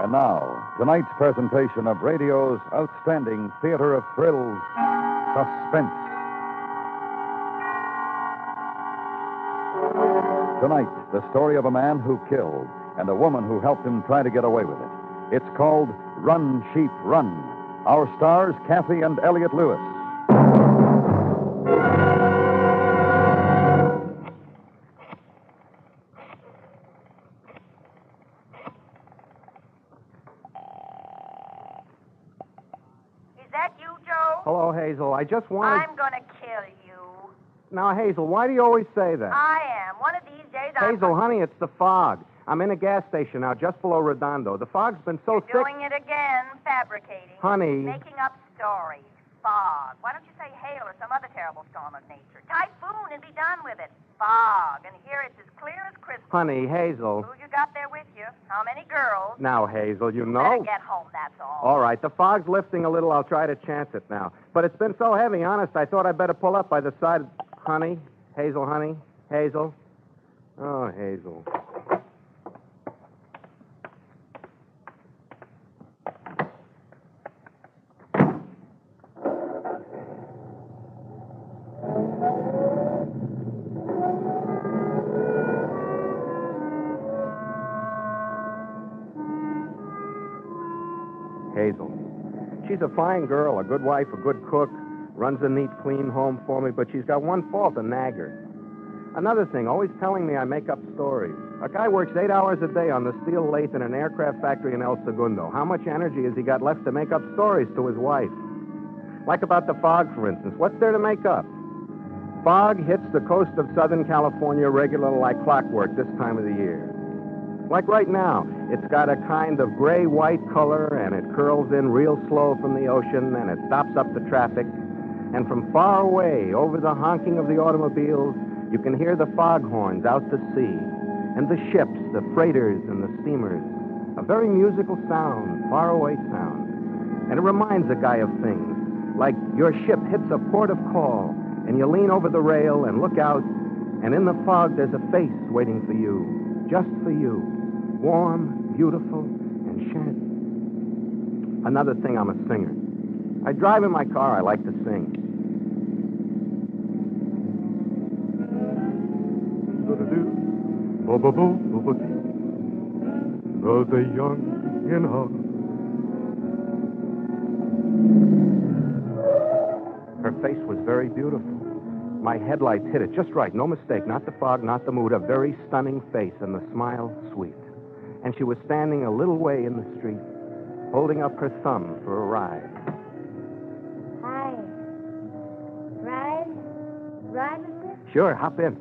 And now, tonight's presentation of radio's outstanding theater of thrills, Suspense. Tonight, the story of a man who killed and a woman who helped him try to get away with it. It's called Run, Sheep, Run. Our stars, CATHY and Elliott Lewis. Is that you, Joe? Hello, Hazel. I just wanted... I'm gonna kill you. Now, Hazel, why do you always say that? I am. One of these days Hazel, honey, it's the fog. I'm in a gas station now, just below Redondo. The fog's been so thick... Doing it again, fabricating. Honey. Making up stories. Fog. Why don't you say hail or some other terrible storm of nature? Typhoon and be done with it. Fog. And here it's as clear as crystal. Honey, Hazel. Who you got there with you? How many girls? Now, Hazel, you know... Better get home, that's all. All right, the fog's lifting a little. I'll try to chance it now. But it's been so heavy, honest, I thought I'd better pull up by the side... Honey? Hazel, honey? Hazel? Oh, Hazel. Hazel. She's a fine girl, a good wife, a good cook, runs a neat, clean home for me, but she's got one fault, a nagger. Another thing, always telling me I make up stories. A guy works 8 hours a day on the steel lathe in an aircraft factory in El Segundo. How much energy has he got left to make up stories to his wife? Like about the fog, for instance. What's there to make up? Fog hits the coast of Southern California regular like clockwork this time of the year. Like right now, it's got a kind of gray-white color, and it curls in real slow from the ocean, and it stops up the traffic. And from far away, over the honking of the automobiles, you can hear the foghorns out to sea, and the ships, the freighters and the steamers. A very musical sound, faraway sound. And it reminds a guy of things, like your ship hits a port of call, and you lean over the rail and look out, and in the fog there's a face waiting for you, just for you. Warm, beautiful, and shed. Another thing, I'm a singer. I drive in my car, I like to sing. The young in heart. Her face was very beautiful. My headlights hit it just right, no mistake. Not the fog, not the mood. A very stunning face, and the smile sweet. And she was standing a little way in the street, holding up her thumb for a ride. Hi. Ride? Ride with you? Sure, hop in.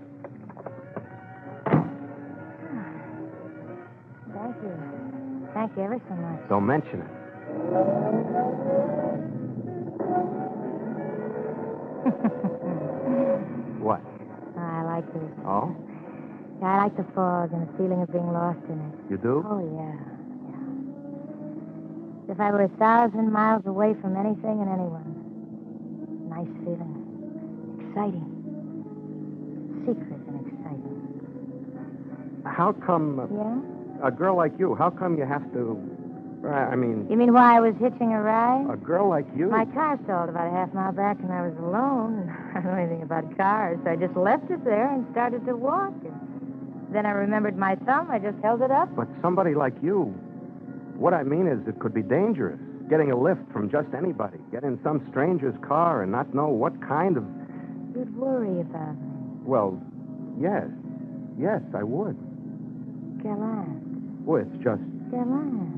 Thank you. Thank you ever so much. Don't mention it. What? I like it. Oh? I like the fog and the feeling of being lost in it. You do? Oh, yeah. If I were 1,000 miles away from anything and anyone. Nice feeling. Exciting. Secret and exciting. How come... Yeah? A girl like you, how come you have to... You mean why I was hitching a ride? A girl like you? My car stalled about a half mile back and I was alone. I don't know anything about cars, so I just left it there and started to walk. And then I remembered my thumb. I just held it up. But somebody like you, what I mean is it could be dangerous. Getting a lift from just anybody. Get in some stranger's car and not know what kind of... You'd worry about me. Well, yes. Yes, I would. Gallant. Well, it's just... Gallant.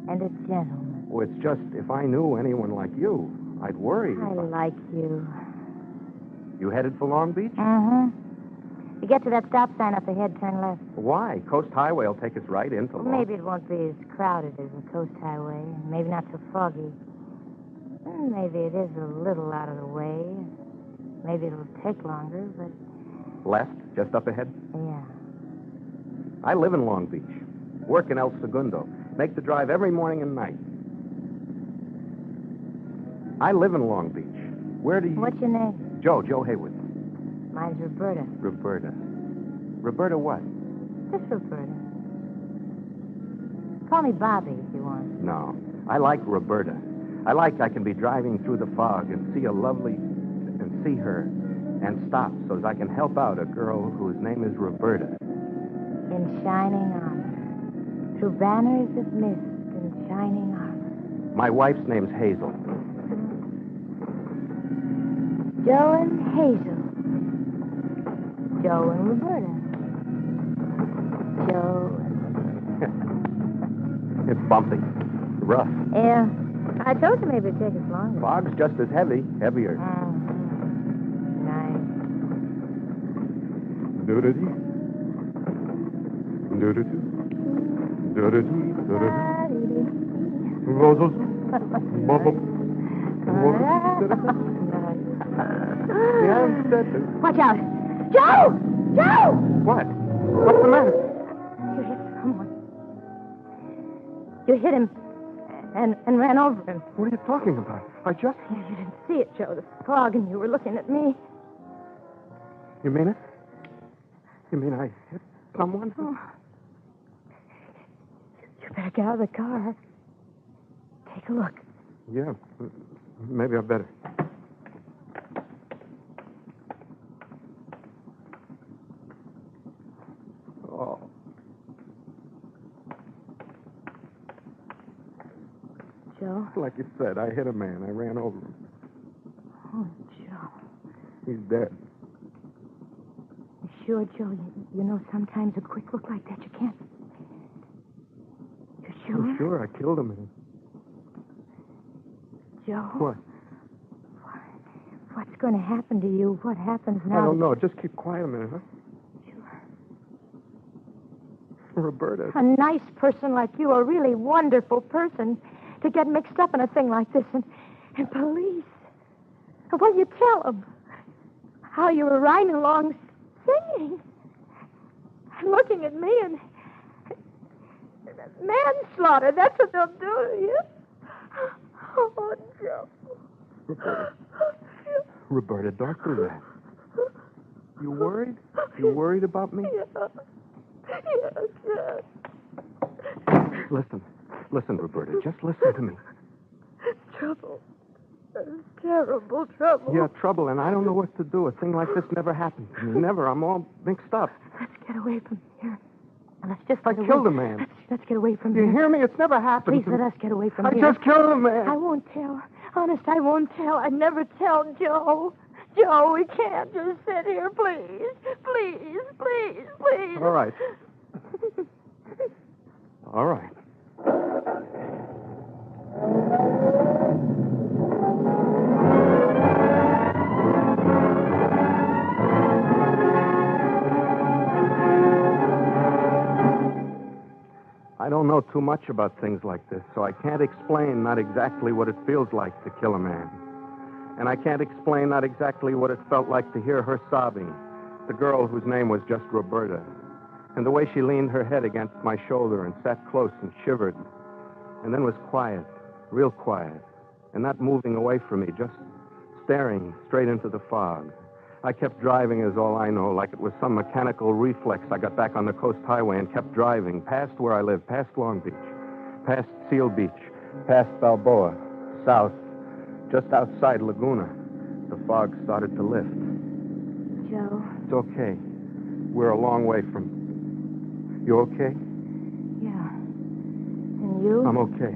And a gentleman. Well, it's just if I knew anyone like you, I'd worry. I like you. You headed for Long Beach? Mm-hmm. You get to that stop sign up ahead, turn left. Why? Coast Highway will take us right into Well, Long... maybe it won't be as crowded as the Coast Highway, and maybe not so foggy. Maybe it is a little out of the way. Maybe it'll take longer, but... Left, just up ahead? Yeah. I live in Long Beach. Work in El Segundo. Make the drive every morning and night. I live in Long Beach. Where do you... What's your name? Joe Haywood. Mine's Roberta. Roberta. Roberta what? Just Roberta. Call me Bobby if you want. No. I like Roberta. I can be driving through the fog and see her and stop so as I can help out a girl whose name is Roberta. In shining armor. Through banners of mist in shining armor. My wife's name's Hazel. Joe and Hazel. Joe and Roberta. Joe and... It's bumpy. Rough. Yeah. I told you maybe it'd take us longer. Fog's just as heavy. Heavier. Nice. Do-do-dee. Do-do-doo. Do-do-doo. Do-do-doo. Go-zo-zo. Bubble. Watch out. Joe! Joe! What? What's the matter? You hit someone. You hit him and ran over him. What are you talking about? I just... You didn't see it, Joe. The fog, and you were looking at me. You mean it? You mean I hit someone? Oh. You better get out of the car. Take a look. Yeah. Maybe I better. Oh. Joe? Like you said, I hit a man. I ran over him. Oh, Joe. He's dead. You sure, Joe? You know, sometimes a quick look like that, you can't... You sure? I'm sure I killed him. Joe? What? What's going to happen to you? What happens now? I don't know. Just keep quiet a minute, huh? Sure. Roberta. A nice person like you, a really wonderful person, to get mixed up in a thing like this, and police. What do you tell them? How you were riding along singing. And looking at me and... Manslaughter, that's what they'll do to you. Oh, Joe. Roberta, don't do that. You worried? You worried about me? Yeah. Yes. Listen, Roberta, just listen to me. Trouble. Terrible trouble. Yeah, trouble, and I don't know what to do. A thing like this never happened to me. Never. I'm all mixed up. Let's get away from here. Now, let's just I get killed away. a man. Let's get away from You here. hear me? It's never happened Please to let me. us get away from I here. just killed a man. I won't tell. Honest, I won't tell. I'd never tell Joe. Joe, we can't just sit here, please. Please. All right. All right. I don't know too much about things like this, so I can't explain not exactly what it feels like to kill a man. And I can't explain not exactly what it felt like to hear her sobbing, the girl whose name was just Roberta, and the way she leaned her head against my shoulder and sat close and shivered, and then was quiet, real quiet, and not moving away from me, just staring straight into the fog. I kept driving, as all I know, like it was some mechanical reflex. I got back on the coast highway and kept driving, past where I lived, past Long Beach, past Seal Beach, past Balboa, south, just outside Laguna. The fog started to lift. Joe. It's okay. We're a long way from... You okay? Yeah. And you? I'm okay.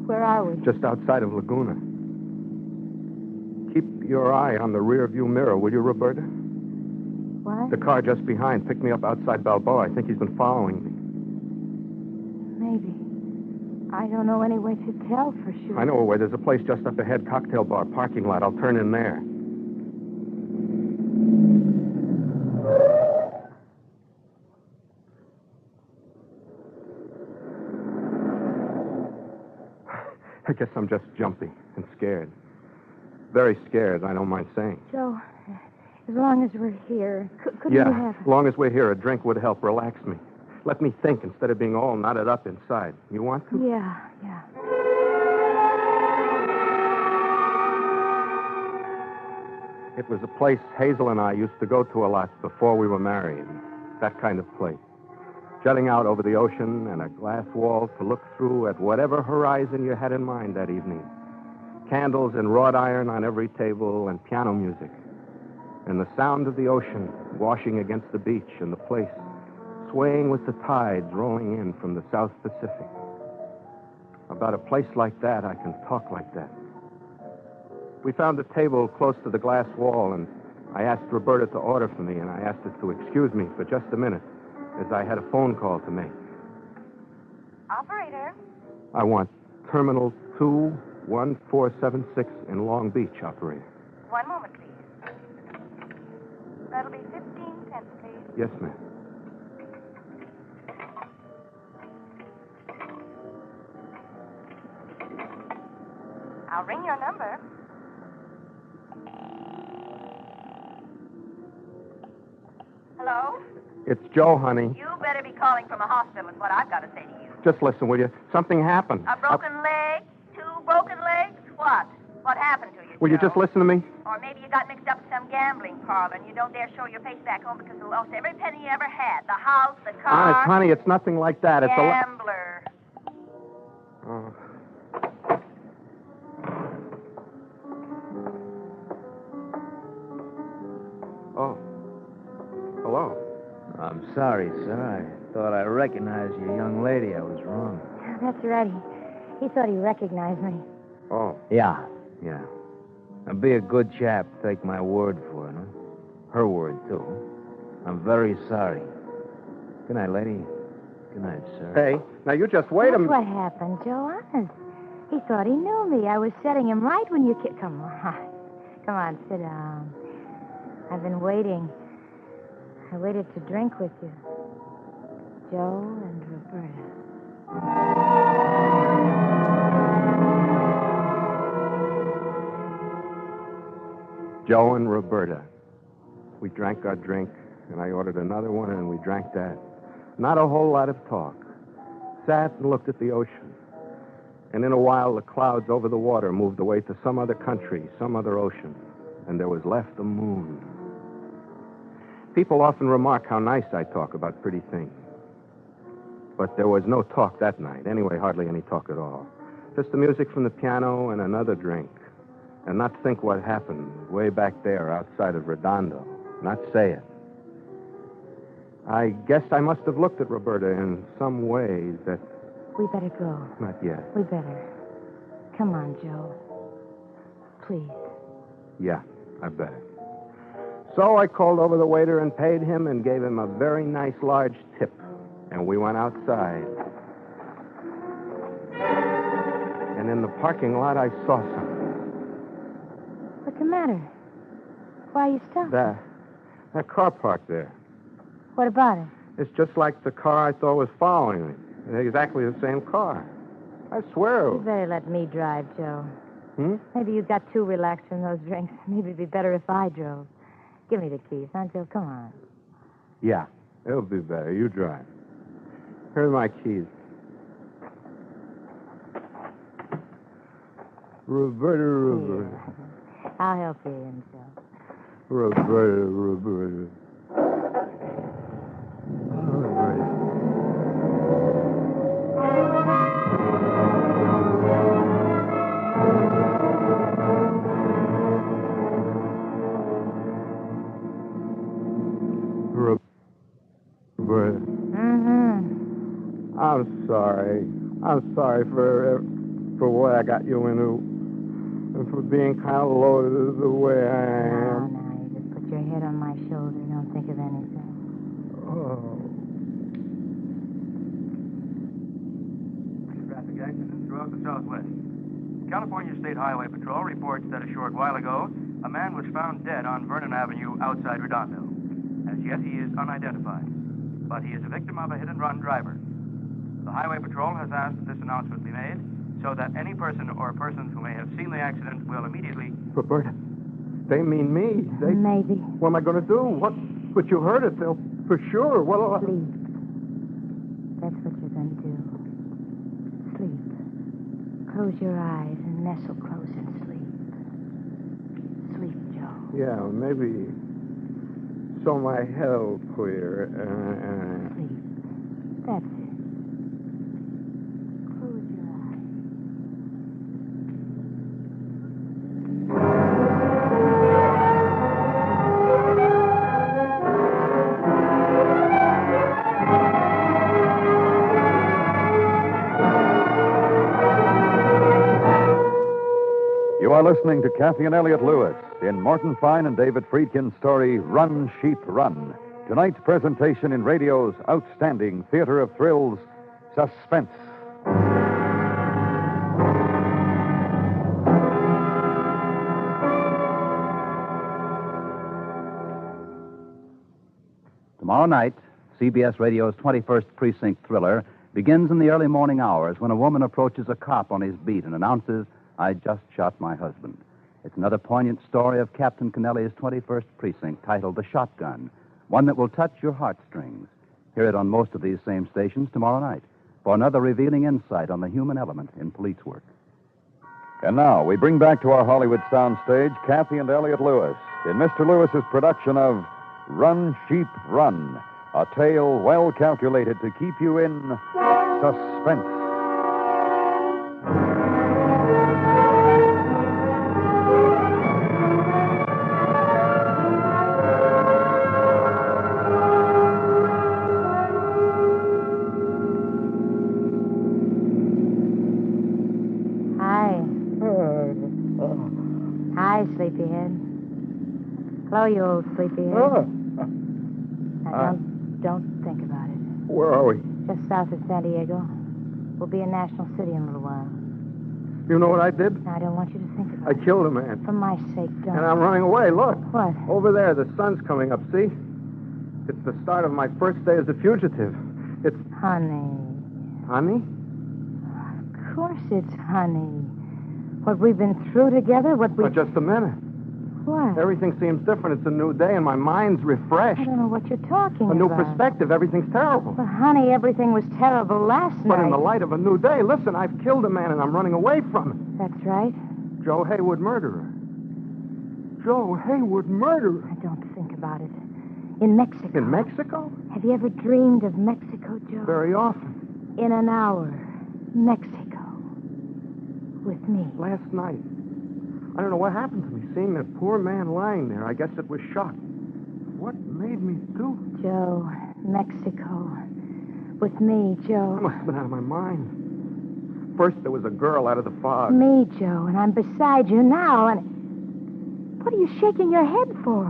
Where are we? Just outside of Laguna. Keep your eye on the rear view mirror, will you, Roberta? What? The car just behind picked me up outside Balboa. I think he's been following me. Maybe. I don't know any way to tell for sure. I know a way. There's a place just up ahead, cocktail bar, parking lot. I'll turn in there. I guess I'm just jumpy and scared. Very scared, I don't mind saying. Joe, as long as we're here, couldn't Yeah, you have... as long as we're here, a drink would help relax me. Let me think instead of being all knotted up inside. You want to? Yeah. It was a place Hazel and I used to go to a lot before we were married. That kind of place. jutting out over the ocean and a glass wall to look through at whatever horizon you had in mind that evening. Candles and wrought iron on every table and piano music. And the sound of the ocean washing against the beach and the place swaying with the tides rolling in from the South Pacific. About a place like that, I can talk like that. We found a table close to the glass wall, and I asked Roberta to order for me, and I asked her to excuse me for just a minute, as I had a phone call to make. Operator. I want Terminal 21476 in Long Beach, operator. 1 moment, please. That'll be 15 cents, please. Yes, ma'am. I'll ring your number. Hello? It's Joe, honey. You better be calling from a hospital is what I've got to say to you. Just listen, will you? Something happened. A broken leg? 2 broken legs? What? What happened to you, Will you Joe? just listen to me? Or maybe you got mixed up in some gambling parlor and you don't dare show your face back home because you lost every penny you ever had. The house, the car. Honest, honey, it's nothing like that. It's Gambler. Oh. Oh. Hello. I'm sorry, sir. I thought I recognized your young lady. I was wrong. That's right. He thought he recognized me. Oh. Yeah. Now, be a good chap. Take my word for it, huh? Her word, too. I'm very sorry. Good night, lady. Good night, sir. Hey, now you just wait a That's minute. what happened, Joe, honest. He thought he knew me. I was setting him right when you Come on. Come on, sit down. I've been waiting. I waited to drink with you. Joe and Roberta. Joe and Roberta. We drank our drink, and I ordered another one, and we drank that. Not a whole lot of talk. Sat and looked at the ocean. And in a while, the clouds over the water moved away to some other country, some other ocean. And there was left the moon. People often remark how nice I talk about pretty things. But there was no talk that night. Anyway, hardly any talk at all. Just the music from the piano and another drink. And not think what happened way back there outside of Redondo. Not say it. I guess I must have looked at Roberta in some way that... We better go. Not yet. We better. Come on, Joe. Please. Yeah, I better. So I called over the waiter and paid him and gave him a very nice large tip. And we went outside. And in the parking lot, I saw something. What's the matter? Why are you stopped? That car parked there. What about it? It's just like the car I thought was following me. It's exactly the same car. I swear. You better let me drive, Joe. Maybe you got too relaxed from those drinks. Maybe it'd be better if I drove. Give me the keys, huh, Joe? Come on. Yeah, it'll be better. You drive. Here are my keys. Roberta. I'll help you in, Joe. Roberta. I'm sorry for what I got you into, and for being kind of loaded the way I am. No, you just put your head on my shoulder. Don't think of anything. Oh. Traffic accidents throughout the Southwest. California State Highway Patrol reports that a short while ago, a man was found dead on Vernon Avenue outside Redondo. As yet, he is unidentified, but he is a victim of a hit-and-run driver. The Highway Patrol has asked that this announcement be made so that any person or persons who may have seen the accident will immediately... Roberta, they mean me. Maybe. What am I going to do? What? But you heard it. They'll... For sure. What'll I... Sleep. That's what you're going to do. Sleep. Close your eyes and nestle close and sleep. Sleep, Joe. Yeah, maybe... So my head'll clear. Sleep. That's it. Close your eyes. You are listening to Kathy and Elliott Lewis in Morton Fine and David Friedkin's story, Run, Sheep, Run. Tonight's presentation in radio's outstanding theater of thrills, Suspense. Tomorrow night, CBS Radio's 21st Precinct thriller begins in the early morning hours when a woman approaches a cop on his beat and announces, "I just shot my husband." It's another poignant story of Captain Kennelly's 21st Precinct titled The Shotgun, one that will touch your heartstrings. Hear it on most of these same stations tomorrow night for another revealing insight on the human element in police work. And now we bring back to our Hollywood soundstage Kathy and Elliott Lewis in Mr. Lewis's production of Run, Sheep, Run, a tale well calculated to keep you in suspense. Hi, sleepyhead. Hello, you old sleepyhead. Now, don't think about it. Where are we? Just south of San Diego. We'll be in National City in a little while. You know what I did? Now, I don't want you to think about I it. killed a man. For my sake, don't. And I'm running away. Look. What? Over there, the sun's coming up, see? It's the start of my first day as a fugitive. It's... Honey. Honey? Of course it's honey. What we've been through together, what we... Oh, just a minute. What? Everything seems different. It's a new day, and my mind's refreshed. I don't know what you're talking A new about. perspective. Everything's terrible. Well, honey, everything was terrible last night. But in the light of a new day, listen, I've killed a man, and I'm running away from it. That's right. Joe Haywood, murderer. Joe Haywood, murderer. Now, don't think about it. In Mexico. In Mexico? Have you ever dreamed of Mexico, Joe? Very often. In an hour. Mexico. With me. Last night. I don't know what happened to me, seeing that poor man lying there. I guess it was shock. What made me do it? Joe, Mexico. With me, Joe. I must have been out of my mind. First, there was a girl out of the fog. Me, Joe, and I'm beside you now, and... What are you shaking your head for?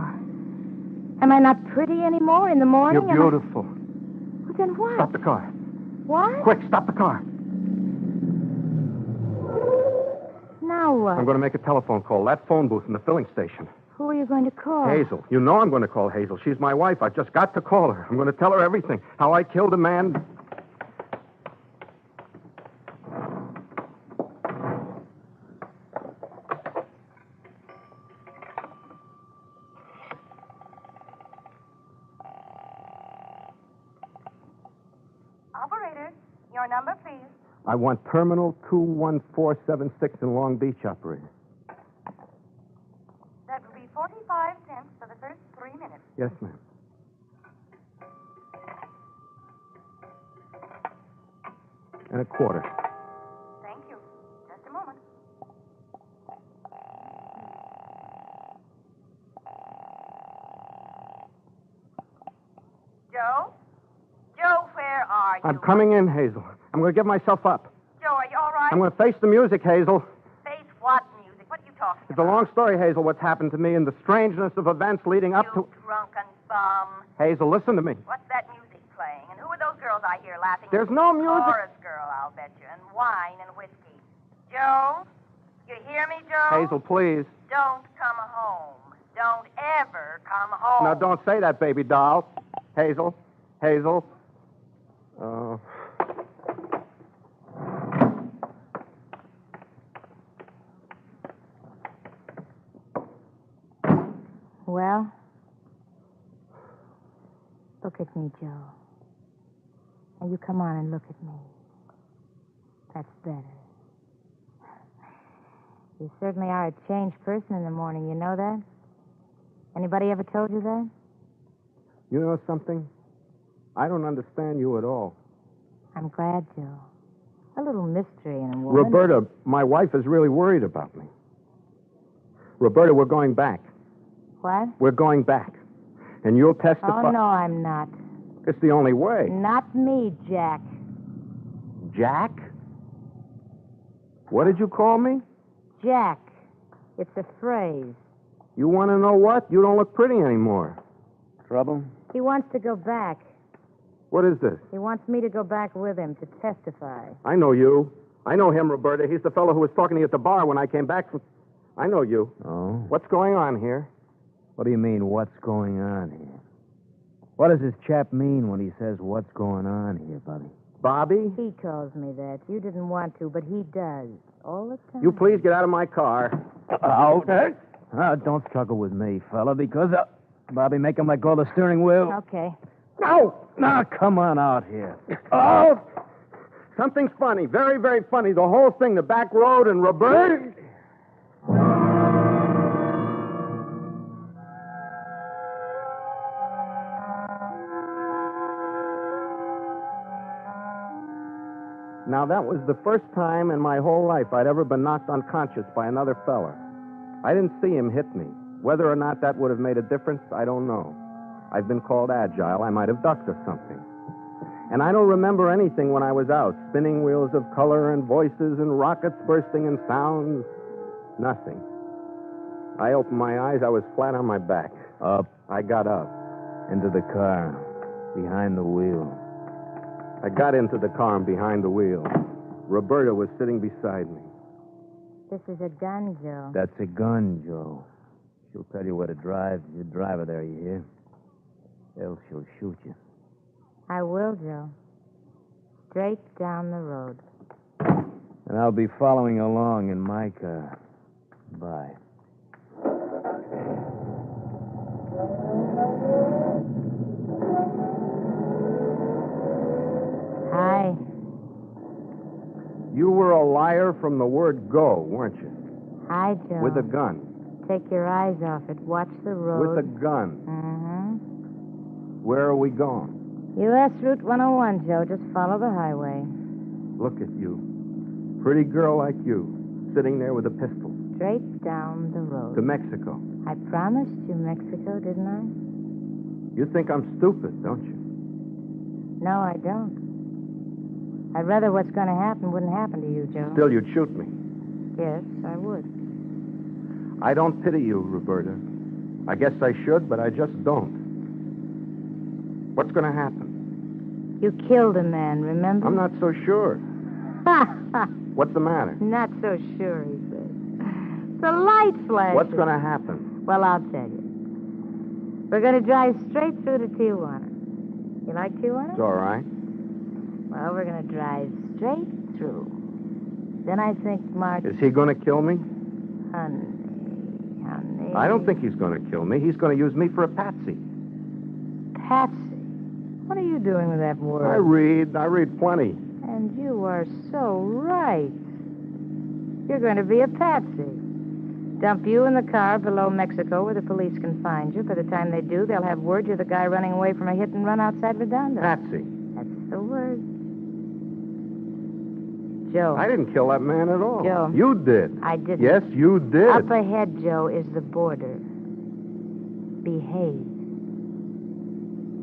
Am I not pretty anymore in the morning? You're beautiful. Well, then what? Stop the car. What? Quick, stop the car. Now what? I'm going to make a telephone call. That phone booth in the filling station. Who are you going to call? Hazel. You know I'm going to call Hazel. She's my wife. I've just got to call her. I'm going to tell her everything. How I killed a man. Operator, your number, please. I want Terminal 21476 in Long Beach, operator. That will be 45 cents for the first 3 minutes. Yes, ma'am. And a quarter. Thank you. Just a moment. Joe? Joe, where are you? I'm coming in, Hazel. I'm going to give myself up. Joe, are you all right? I'm going to face the music, Hazel. Face what music? What are you talking It's a about? long story, Hazel, what's happened to me and the strangeness of events leading up You to... drunken bum. Hazel, listen to me. What's that music playing? And who are those girls I hear laughing? There's no music. Chorus girl, I'll bet you. And wine and whiskey. Joe? You hear me, Joe? Hazel, please. Don't come home. Don't ever come home. Now, don't say that, baby doll. Hazel. Hazel. Oh. Well? Look at me, Joe. Now, you come on and look at me. That's better. You certainly are a changed person in the morning, you know that? Anybody ever told you that? You know something? I don't understand you at all. I'm glad, Joe. A little mystery in a woman. Roberta, my wife is really worried about me. Roberta, we're going back. What? We're going back. And you'll testify. Oh, no, I'm not. It's the only way. Not me, Jack. Jack? What did you call me? Jack. It's a phrase. You want to know what? You don't look pretty anymore. Trouble? He wants to go back. What is this? He wants me to go back with him to testify. I know you. I know him, Roberta. He's the fellow who was talking to you at the bar when I came back from... I know you. Oh? What's going on here? What do you mean, what's going on here? What does this chap mean when he says what's going on here, Bobby? Bobby? He calls me that. You didn't want to, but he does. All the time. You please get out of my car. Out. Don't struggle with me, fella, because... Bobby, make him let go of the steering wheel. Okay. No! Now, come on out here. Oh! Something's funny. Very, very funny. The whole thing, the back road and Roberta... Now, that was the first time in my whole life I'd ever been knocked unconscious by another fella. I didn't see him hit me. Whether or not that would have made a difference, I don't know. I've been called agile. I might have ducked or something. And I don't remember anything when I was out. Spinning wheels of color and voices and rockets bursting and sounds. Nothing. I opened my eyes. I was flat on my back. Up. I got up. Into the car. Behind the wheel. I got into the car and behind the wheel. Roberta was sitting beside me. This is a gun, Joe. That's a gun, Joe. She'll tell you where to drive. You drive her there, you hear? Else she'll shoot you. I will, Joe. Straight down the road. And I'll be following along in my car. Bye. Hi. You were a liar from the word go, weren't you? Hi, Joe. With a gun. Take your eyes off it. Watch the road. With a gun. Mm-hmm. Where are we going? U.S. Route 101, Joe. Just follow the highway. Look at you. Pretty girl like you, sitting there with a pistol. Straight down the road. To Mexico. I promised you Mexico, didn't I? You think I'm stupid, don't you? No, I don't. I'd rather what's going to happen wouldn't happen to you, Joe. Still, you'd shoot me. Yes, I would. I don't pity you, Roberta. I guess I should, but I just don't. What's going to happen? You killed a man, remember? I'm not so sure. Ha ha! What's the matter? Not so sure, he said. The light flash. What's going to happen? Well, I'll tell you. We're going to drive straight through to Tijuana. You like Tijuana? It's all right. Well, we're going to drive straight through. Then I think Mark... Is he going to kill me? Honey. I don't think he's going to kill me. He's going to use me for a patsy. Patsy? What are you doing with that word? I read plenty. And you are so right. You're going to be a patsy. Dump you in the car below Mexico where the police can find you. By the time they do, they'll have word you're the guy running away from a hit and run outside Redondo. Patsy. That's the word. Joe. I didn't kill that man at all. Joe. You did. I didn't. Yes, you did. Up ahead, Joe, is the border. Behave.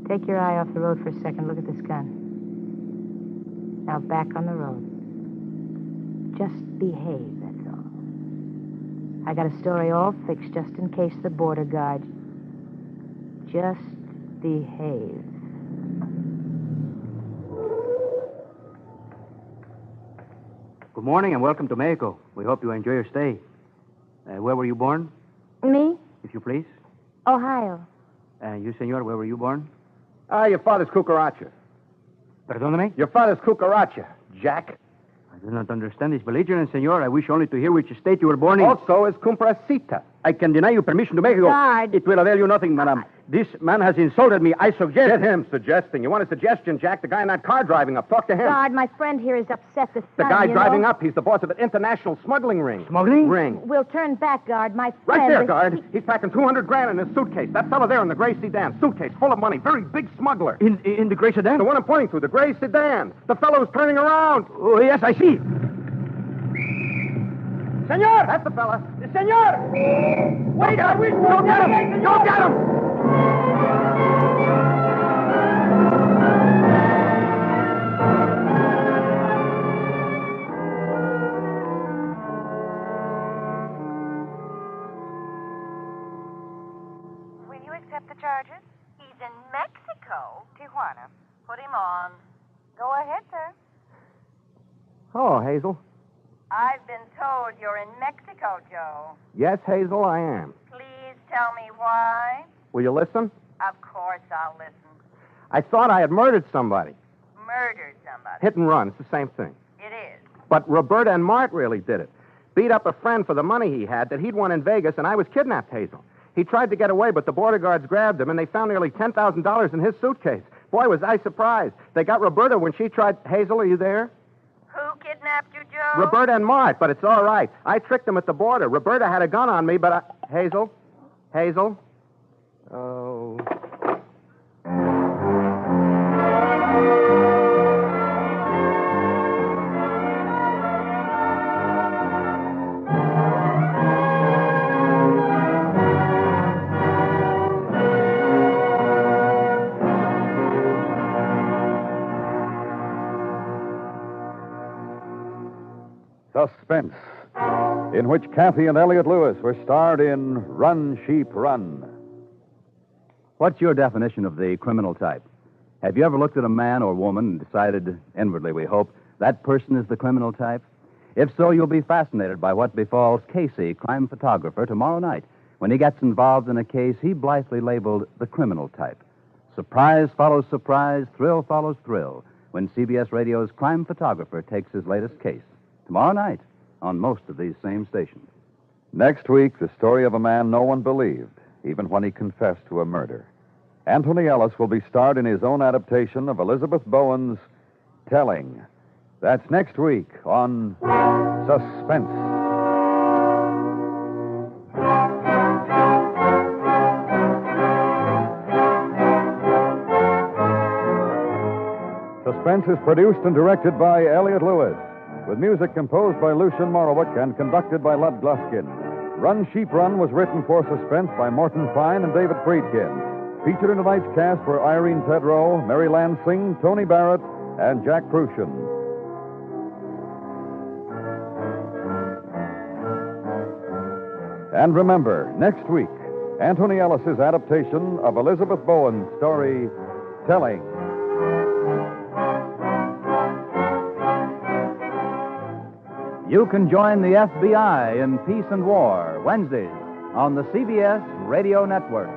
Take your eye off the road for a second. Look at this gun. Now back on the road. Just behave, that's all. I got a story all fixed just in case the border guard. Just behave. Good morning and welcome to Mexico. We hope you enjoy your stay. Where were you born, Me? if you please? Ohio. And you, senor, where were you born? Your father's cucaracha. Perdóname? Your father's cucaracha, Jack. I do not understand this belligerence, senor. I wish only to hear which state you were born in. Also is comprasita. I can deny you permission to Mexico. Guard. It will avail you nothing, madam. This man has insulted me. I suggest... Get him suggesting. You want a suggestion, Jack? The guy in that car driving up. Talk to him. Guard, my friend here is upset. The The sun, guy you driving know. up, he's the boss of an international smuggling ring. Smuggling? Ring. We'll turn back, Guard. My friend... Right there, is- guard. He's packing $200,000 in his suitcase. That fellow there in the gray sedan. Suitcase full of money. Very big smuggler. In the gray sedan? The one I'm pointing to, the gray sedan. The fellow's turning around. Oh, yes, I see. Senor! That's the fella. Senor! Wait, don't get him! Don't get him! Will you accept the charges? He's in Mexico, Tijuana. Put him on. Go ahead, sir. Oh, Hazel. I've been told you're in Mexico, Joe. Yes, Hazel, I am. Please tell me why. Will you listen? Of course I'll listen. I thought I had murdered somebody. Murdered somebody. Hit and run. It's the same thing. It is. But Roberta and Mart really did it. Beat up a friend for the money he had that he'd won in Vegas, and I was kidnapped, Hazel. He tried to get away, but the border guards grabbed him, and they found nearly $10,000 in his suitcase. Boy, was I surprised. They got Roberta when she tried... Hazel, are you there? Who kidnapped you, Joe? Roberta and Mart, but it's all right. I tricked them at the border. Roberta had a gun on me, but I... Hazel? Hazel? Oh... Suspense, in which Cathy and Elliott Lewis were starred in Run, Sheep, Run. What's your definition of the criminal type? Have you ever looked at a man or woman and decided, inwardly we hope, that person is the criminal type? If so, you'll be fascinated by what befalls Casey, crime photographer, tomorrow night when he gets involved in a case he blithely labeled the criminal type. Surprise follows surprise, thrill follows thrill, when CBS Radio's crime photographer takes his latest case. Tomorrow night on most of these same stations. Next week, the story of a man no one believed, even when he confessed to a murder. Anthony Ellis will be starred in his own adaptation of Elizabeth Bowen's Telling. That's next week on Suspense. Suspense is produced and directed by Elliott Lewis, with music composed by Lucian Morowick and conducted by Lud Gluskin. Run, Sheep, Run was written for Suspense by Morton Fine and David Friedkin. Featured in tonight's cast were Irene Tedrow, Mary Lansing, Tony Barrett, and Jack Crucian. And remember, next week, Anthony Ellis's adaptation of Elizabeth Bowen's story, Telling. You can join the FBI in Peace and War, Wednesdays on the CBS Radio Network.